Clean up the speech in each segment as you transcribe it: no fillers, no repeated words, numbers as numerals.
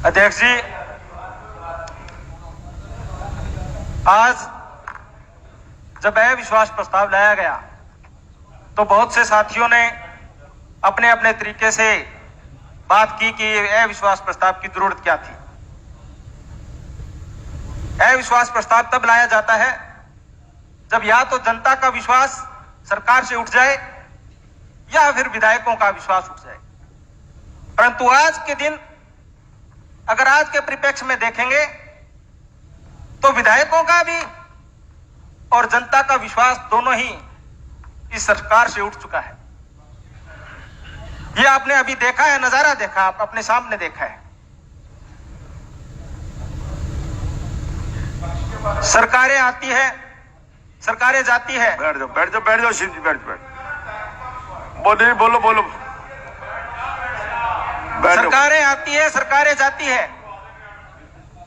अध्यक्ष जी, आज जब अविश्वास प्रस्ताव लाया गया तो बहुत से साथियों ने अपने अपने तरीके से बात की कि अविश्वास प्रस्ताव की जरूरत क्या थी। अविश्वास प्रस्ताव तब लाया जाता है जब या तो जनता का विश्वास सरकार से उठ जाए या फिर विधायकों का विश्वास उठ जाए। परंतु आज के दिन अगर आज के परिप्रेक्ष्य में देखेंगे तो विधायकों का भी और जनता का विश्वास दोनों ही इस सरकार से उठ चुका है। यह आपने अभी देखा है, नजारा देखा, आप अपने सामने देखा है। सरकारें आती है, सरकारें जाती है। बैठ जाओ बैठ जाओ बैठ जाओ शिव जी, बैठ बोलो बोलो। सरकारें आती है, सरकारें जाती है।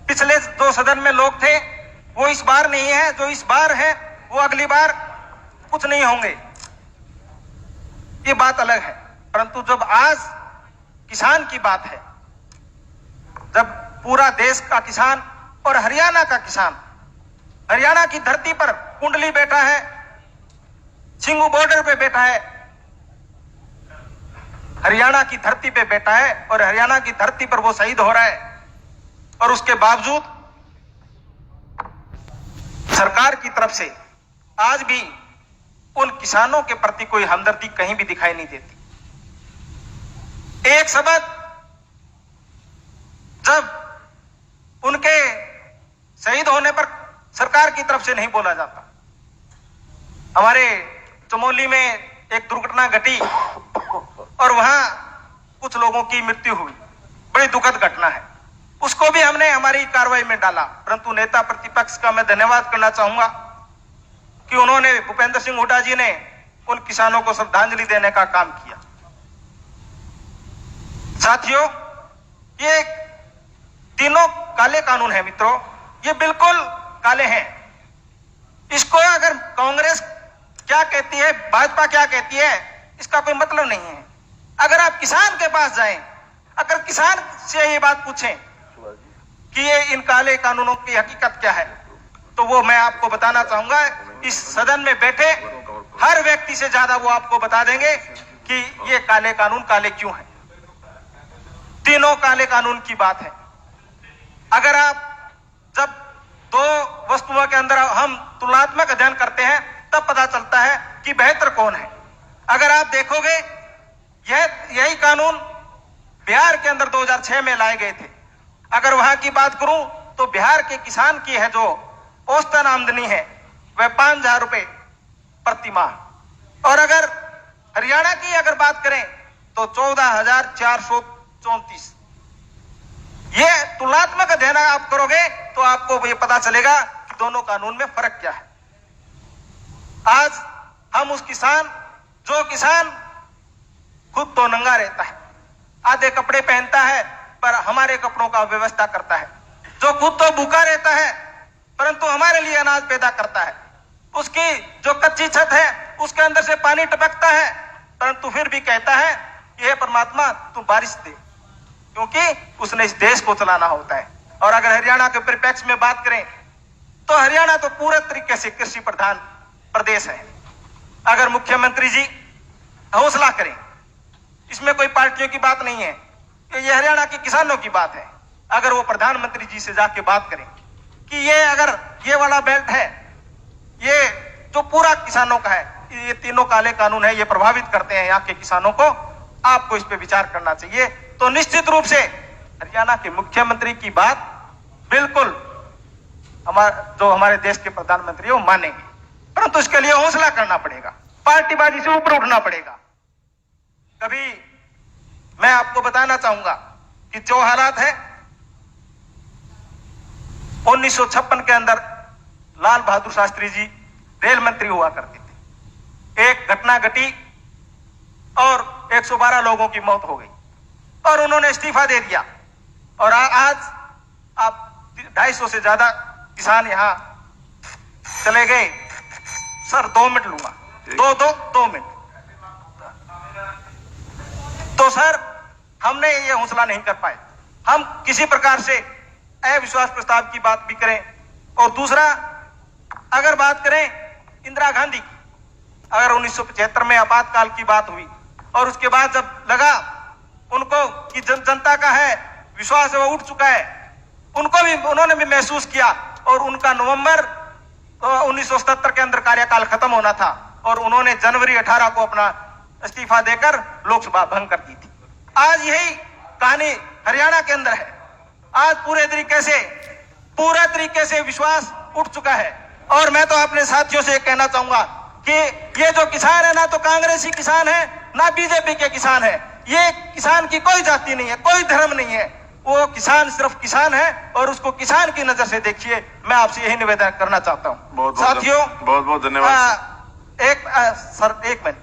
पिछले 2 सदन में लोग थे, वो इस बार नहीं है, जो इस बार है वो अगली बार कुछ नहीं होंगे, ये बात अलग है। परंतु जब आज किसान की बात है, जब पूरा देश का किसान और हरियाणा का किसान, हरियाणा की धरती पर कुंडली बैठा है, सिंगू बॉर्डर पे बैठा है, हरियाणा की धरती पे बैठा है और हरियाणा की धरती पर वो शहीद हो रहा है, और उसके बावजूद सरकार की तरफ से आज भी उन किसानों के प्रति कोई हमदर्दी कहीं भी दिखाई नहीं देती। एक शब्द जब उनके शहीद होने पर सरकार की तरफ से नहीं बोला जाता। हमारे चमोली में एक दुर्घटना घटी और वहां कुछ लोगों की मृत्यु हुई, बड़ी दुखद घटना है। उसको भी हमने हमारी कार्रवाई में डाला। परंतु नेता प्रतिपक्ष का मैं धन्यवाद करना चाहूंगा कि उन्होंने, भूपेंद्र सिंह हुड्डा जी ने उन किसानों को श्रद्धांजलि देने का काम किया। साथियों, ये तीनों काले कानून है मित्रों, ये बिल्कुल काले हैं। इसको अगर कांग्रेस क्या कहती है, भाजपा क्या कहती है, इसका कोई मतलब नहीं है। अगर आप किसान के पास जाएं, अगर किसान से ये बात पूछें कि ये इन काले कानूनों की हकीकत क्या है, तो वो मैं आपको बताना चाहूंगा, इस सदन में बैठे हर व्यक्ति से ज्यादा वो आपको बता देंगे कि ये काले कानून काले क्यों हैं। तीनों काले कानून की बात है। अगर आप जब 2 वस्तुओं के अंदर हम तुलनात्मक अध्ययन करते हैं तब पता चलता है कि बेहतर कौन है। अगर आप देखोगे यही कानून बिहार के अंदर 2006 में लाए गए थे। अगर वहां की बात करूं तो बिहार के किसान की है जो औसतन आमदनी है वह 5,000 रुपए प्रति माह, और अगर हरियाणा की अगर बात करें तो 14,434। ये तुलनात्मक अध्ययन आप करोगे तो आपको ये पता चलेगा कि दोनों कानून में फर्क क्या है। आज हम उस किसान, जो किसान खुद तो नंगा रहता है, आधे कपड़े पहनता है पर हमारे कपड़ों का व्यवस्था करता है, जो खुद तो भूखा रहता है परंतु हमारे लिए अनाज पैदा करता है, उसकी जो कच्ची छत है उसके अंदर से पानी टपकता है परंतु फिर भी कहता है यह परमात्मा तू बारिश दे, क्योंकि उसने इस देश को चलाना होता है। और अगर हरियाणा के परिप्रेक्ष्य में बात करें तो हरियाणा तो पूरे तरीके से कृषि प्रधान प्रदेश है। अगर मुख्यमंत्री जी हौसला करें, इसमें कोई पार्टियों की बात नहीं है, ये हरियाणा के किसानों की बात है। अगर वो प्रधानमंत्री जी से जाके बात करें कि ये अगर ये वाला बेल्ट है, ये जो पूरा किसानों का है, ये तीनों काले कानून है, ये प्रभावित करते हैं यहाँ के किसानों को, आपको इस पे विचार करना चाहिए। तो निश्चित रूप से हरियाणा के मुख्यमंत्री की बात बिल्कुल हमारे देश के प्रधानमंत्री वो मानेंगे, परंतु इसके लिए हौसला करना पड़ेगा, पार्टीबाजी से ऊपर उठना पड़ेगा। कभी मैं आपको बताना चाहूंगा कि जो हालात है 1956 के अंदर लाल बहादुर शास्त्री जी रेल मंत्री हुआ करते थे। एक घटना घटी और 112 लोगों की मौत हो गई और उन्होंने इस्तीफा दे दिया। और आज आप 250 से ज्यादा किसान यहां चले गए। सर 2 मिनट लूंगा, 2 मिनट। तो सर हमने ये हौसला नहीं कर पाए। हम किसी प्रकार से अविश्वास प्रस्ताव की बात भी करें। और दूसरा, अगर बात करें इंदिरा गांधी, अगर 1975 में आपातकाल की बात हुई और उसके बाद जब लगा उनको कि जनता का है विश्वास है वो उठ चुका है, उन्होंने भी महसूस किया और उनका नवंबर 1977 के अंदर कार्यकाल खत्म होना था और उन्होंने जनवरी 18 को अपना इस्तीफा देकर लोकसभा भंग कर दी थी। आज यही कहानी हरियाणा के अंदर है। आज पूरे तरीके से विश्वास उठ चुका है। और मैं तो अपने साथियों से कहना चाहूंगा कि ये जो किसान है ना तो कांग्रेसी किसान है ना बीजेपी के किसान है। ये किसान की कोई जाति नहीं है, कोई धर्म नहीं है, वो किसान सिर्फ किसान है और उसको किसान की नजर से देखिए। मैं आपसे यही निवेदन करना चाहता हूँ। साथियों बहुत बहुत धन्यवाद। एक मिनट,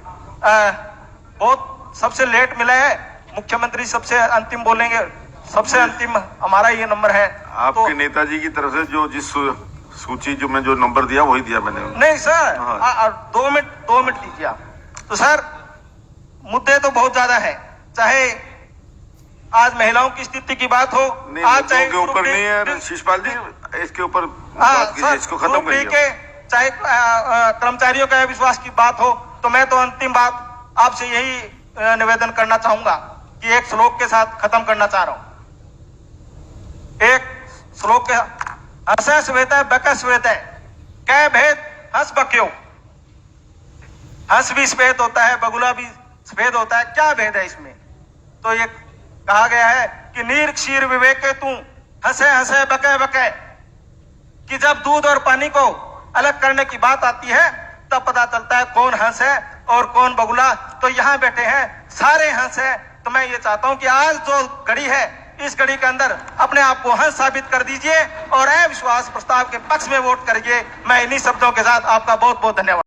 बहुत सबसे लेट मिला है, मुख्यमंत्री सबसे अंतिम बोलेंगे, सबसे अंतिम हमारा ये नंबर है। आपके नेताजी की तरफ से जो जिस सूची जो मैं जो नंबर दिया वही दिया मैंने। नहीं सर, 2 मिनट दीजिए आप। तो सर मुद्दे तो बहुत ज्यादा है, चाहे आज महिलाओं की स्थिति की बात हो, आज चाहे के ऊपर नहीं है शिषपाल जी, इसके ऊपर इसको खत्म करिए, चाहे कर्मचारियों का विश्वास की बात हो। तो मैं तो अंतिम बात आपसे यही निवेदन करना चाहूंगा कि एक श्लोक के साथ खत्म करना चाह रहा हूं। एक श्लोक के हंस श्वेत है बक श्वेत है कै भेद हंस बक्यो। हंस भी श्वेत होता है, बगुला भी श्वेत होता है, क्या भेद है इसमें? तो ये कहा गया है कि नीर क्षीर विवेक तू हंसे हंसे बके बके, कि जब दूध और पानी को अलग करने की बात आती है तब पता चलता है कौन हंस है और कौन बगुला। तो यहाँ बैठे हैं सारे हंस है। तो मैं ये चाहता हूं कि आज जो घड़ी है इस घड़ी के अंदर अपने आप को हंस साबित कर दीजिए और अविश्वास प्रस्ताव के पक्ष में वोट करिए। मैं इन्हीं शब्दों के साथ आपका बहुत बहुत धन्यवाद।